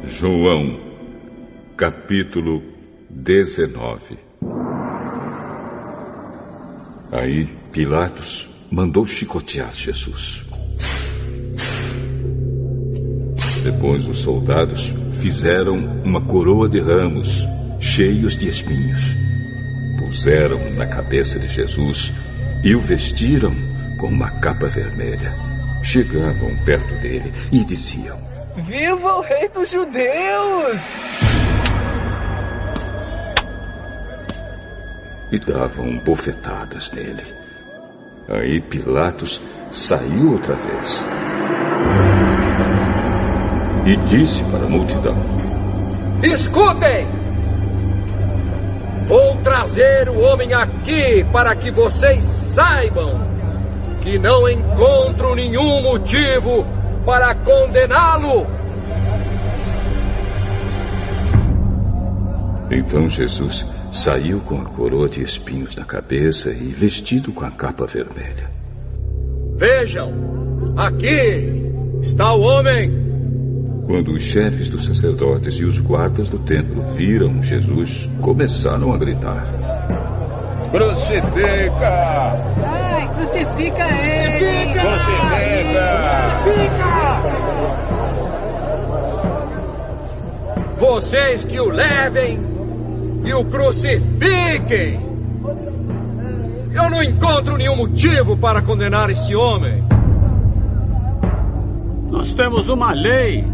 João, capítulo 19. Aí Pilatos mandou chicotear Jesus. Depois os soldados fizeram uma coroa de ramos cheios de espinhos. Puseram na cabeça de Jesus e o vestiram com uma capa vermelha. Chegavam perto dele e diziam: Viva o Rei dos Judeus! E davam bofetadas nele. Aí Pilatos saiu outra vez e disse para a multidão: Escutem! Vou trazer o homem aqui para que vocês saibam que não encontro nenhum motivo para condená-lo. Então Jesus saiu com a coroa de espinhos na cabeça e vestido com a capa vermelha. Vejam, aqui está o homem. Quando os chefes dos sacerdotes e os guardas do templo viram Jesus, começaram a gritar: Crucifica! Ai, crucifica ele! Crucifica! Vocês que o levem e o crucifiquem! Eu não encontro nenhum motivo para condenar esse homem. Nós temos uma lei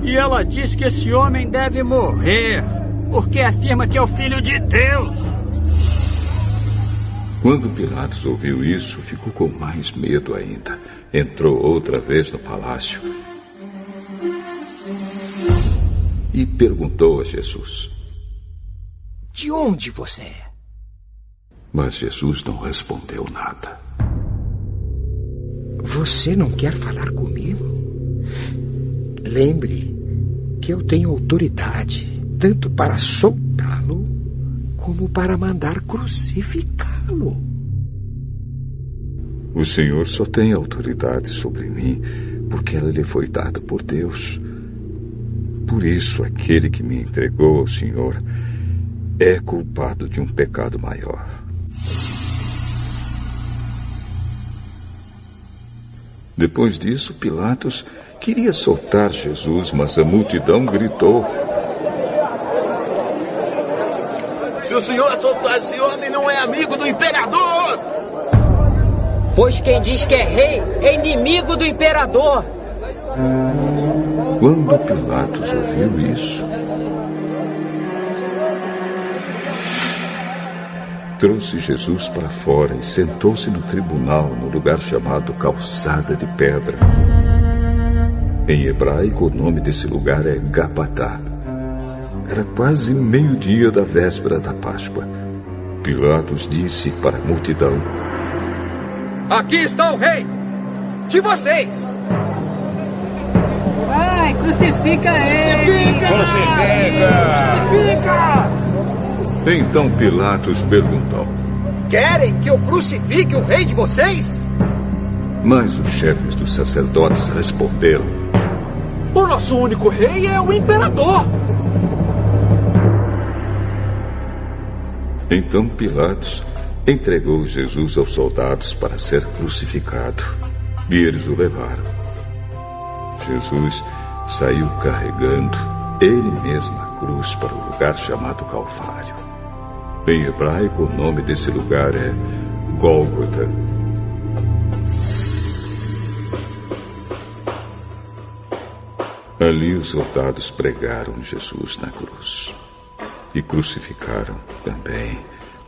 e ela diz que esse homem deve morrer porque afirma que é o Filho de Deus. Quando Pilatos ouviu isso, ficou com mais medo ainda. Entrou outra vez no palácio e perguntou a Jesus: De onde você é? Mas Jesus não respondeu nada. Você não quer falar comigo? Lembre que eu tenho autoridade tanto para soltá-lo como para mandar crucificá-lo. O Senhor só tem autoridade sobre mim porque ela lhe foi dada por Deus. Por isso, aquele que me entregou ao Senhor é culpado de um pecado maior. Depois disso, Pilatos queria soltar Jesus, mas a multidão gritou: Se o senhor soltar esse homem, não é amigo do imperador! Pois quem diz que é rei é inimigo do imperador. Quando Pilatos ouviu isso, trouxe Jesus para fora e sentou-se no tribunal, no lugar chamado Calçada de Pedra. Em hebraico, o nome desse lugar é Gabatá. Era quase meio-dia da véspera da Páscoa. Pilatos disse para a multidão: Aqui está o rei de vocês! Ai, crucifica ele! Crucifica! Então Pilatos perguntou: Querem que eu crucifique o rei de vocês? Mas os chefes dos sacerdotes responderam: O nosso único rei é o imperador! Então Pilatos entregou Jesus aos soldados para ser crucificado, e eles o levaram. Jesus saiu carregando ele mesmo a cruz para o lugar chamado Calvário. Em hebraico, o nome desse lugar é Gólgota. Ali os soldados pregaram Jesus na cruz e crucificaram também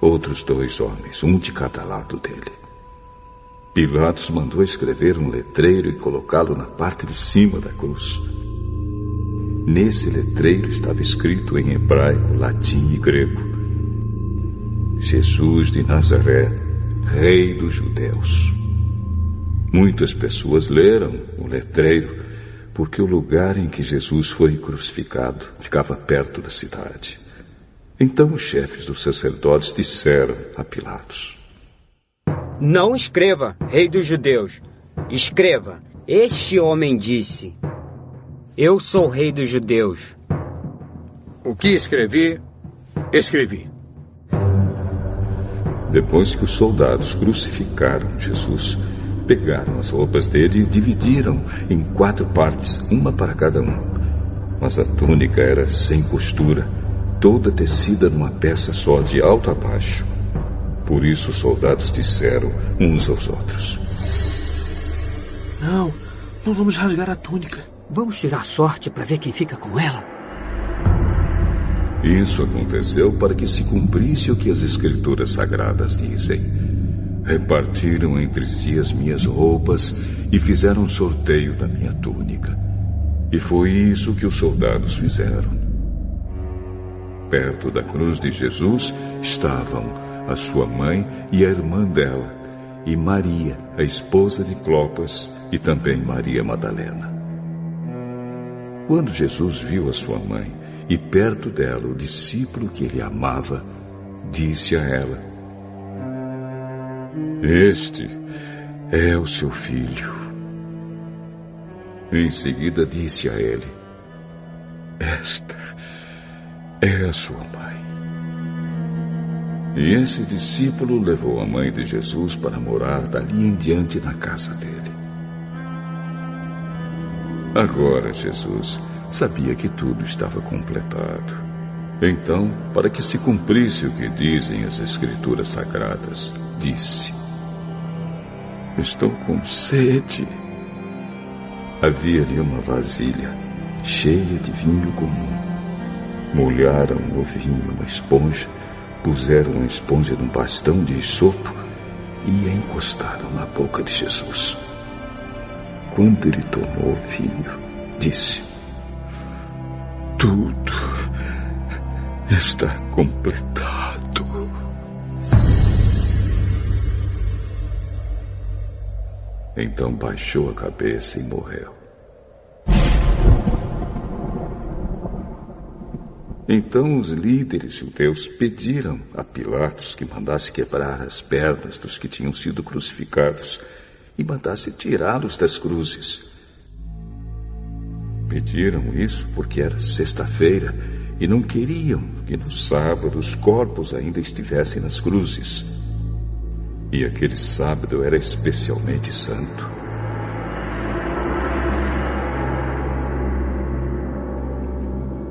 outros 2 homens, um de cada lado dele. Pilatos mandou escrever um letreiro e colocá-lo na parte de cima da cruz. Nesse letreiro estava escrito em hebraico, latim e grego: Jesus de Nazaré, Rei dos Judeus. Muitas pessoas leram o letreiro porque o lugar em que Jesus foi crucificado ficava perto da cidade. Então os chefes dos sacerdotes disseram a Pilatos: Não escreva, Rei dos Judeus. Escreva, este homem disse: Eu sou Rei dos Judeus. O que escrevi, escrevi. Depois que os soldados crucificaram Jesus, pegaram as roupas dele e dividiram em 4 partes, uma para cada um. Mas a túnica era sem costura, toda tecida numa peça só, de alto a baixo. Por isso os soldados disseram uns aos outros: Não vamos rasgar a túnica. Vamos tirar sorte para ver quem fica com ela. Isso aconteceu para que se cumprisse o que as Escrituras Sagradas dizem. Repartiram entre si as minhas roupas e fizeram sorteio da minha túnica. E foi isso que os soldados fizeram. Perto da cruz de Jesus estavam a sua mãe e a irmã dela, e Maria, a esposa de Clopas, e também Maria Madalena. Quando Jesus viu a sua mãe e perto dela o discípulo que ele amava, disse a ela: Este é o seu filho. Em seguida disse a ele: Esta é a sua mãe. E esse discípulo levou a mãe de Jesus para morar dali em diante na casa dele. Agora Jesus sabia que tudo estava completado. Então, para que se cumprisse o que dizem as Escrituras Sagradas, disse: Estou com sede. Havia ali uma vasilha cheia de vinho comum. Molharam no vinho uma esponja, puseram a esponja num bastão de esopo e a encostaram na boca de Jesus. Quando ele tomou o vinho, disse: Tudo está completado. Então baixou a cabeça e morreu. Então os líderes judeus pediram a Pilatos que mandasse quebrar as pernas dos que tinham sido crucificados e mandasse tirá-los das cruzes. Pediram isso porque era sexta-feira e não queriam que no sábado os corpos ainda estivessem nas cruzes. E aquele sábado era especialmente santo.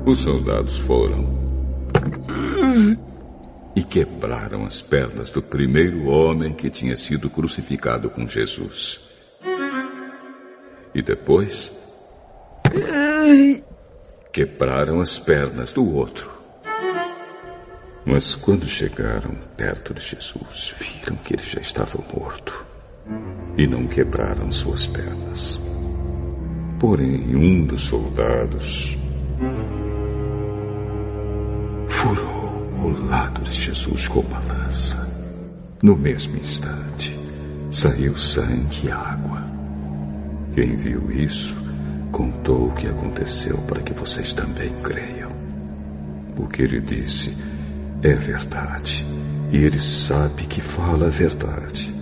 Os soldados foram e quebraram as pernas do primeiro homem que tinha sido crucificado com Jesus. E depois quebraram as pernas do outro. Mas quando chegaram perto de Jesus, viram que ele já estava morto e não quebraram suas pernas. Porém, um dos soldados furou o lado de Jesus com uma lança. No mesmo instante, saiu sangue e água. Quem viu isso, contou o que aconteceu para que vocês também creiam. O que ele disse é verdade, e ele sabe que fala a verdade.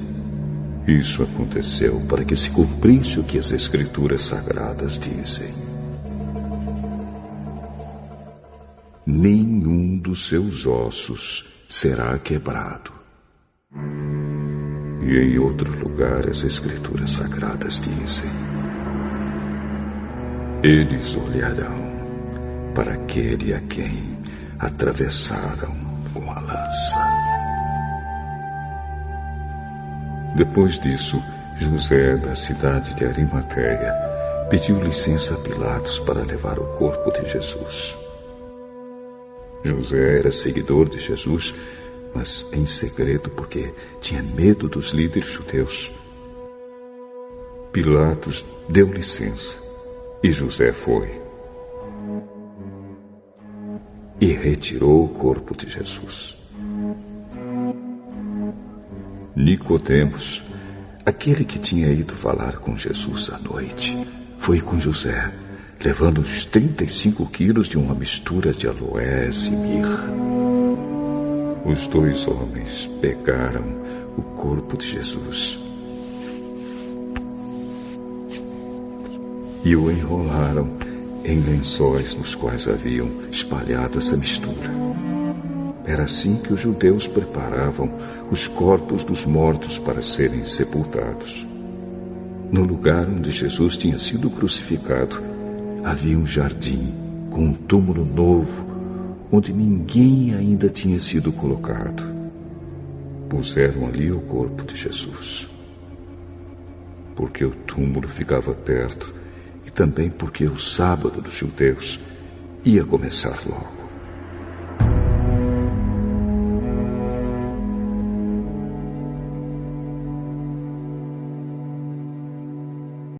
Isso aconteceu para que se cumprisse o que as Escrituras Sagradas dizem. Nenhum dos seus ossos será quebrado. E em outro lugar as Escrituras Sagradas dizem: Eles olharão para aquele a quem atravessaram com a lança. Depois disso, José, da cidade de Arimateia, pediu licença a Pilatos para levar o corpo de Jesus. José era seguidor de Jesus, mas em segredo porque tinha medo dos líderes judeus. Pilatos deu licença e José foi. E retirou o corpo de Jesus. Nicodemos, aquele que tinha ido falar com Jesus à noite, foi com José, levando uns 35 quilos de uma mistura de aloés e mirra. Os dois homens pegaram o corpo de Jesus e o enrolaram em lençóis nos quais haviam espalhado essa mistura. Era assim que os judeus preparavam os corpos dos mortos para serem sepultados. No lugar onde Jesus tinha sido crucificado, havia um jardim com um túmulo novo, onde ninguém ainda tinha sido colocado. Puseram ali o corpo de Jesus. Porque o túmulo ficava perto e também porque o sábado dos judeus ia começar logo.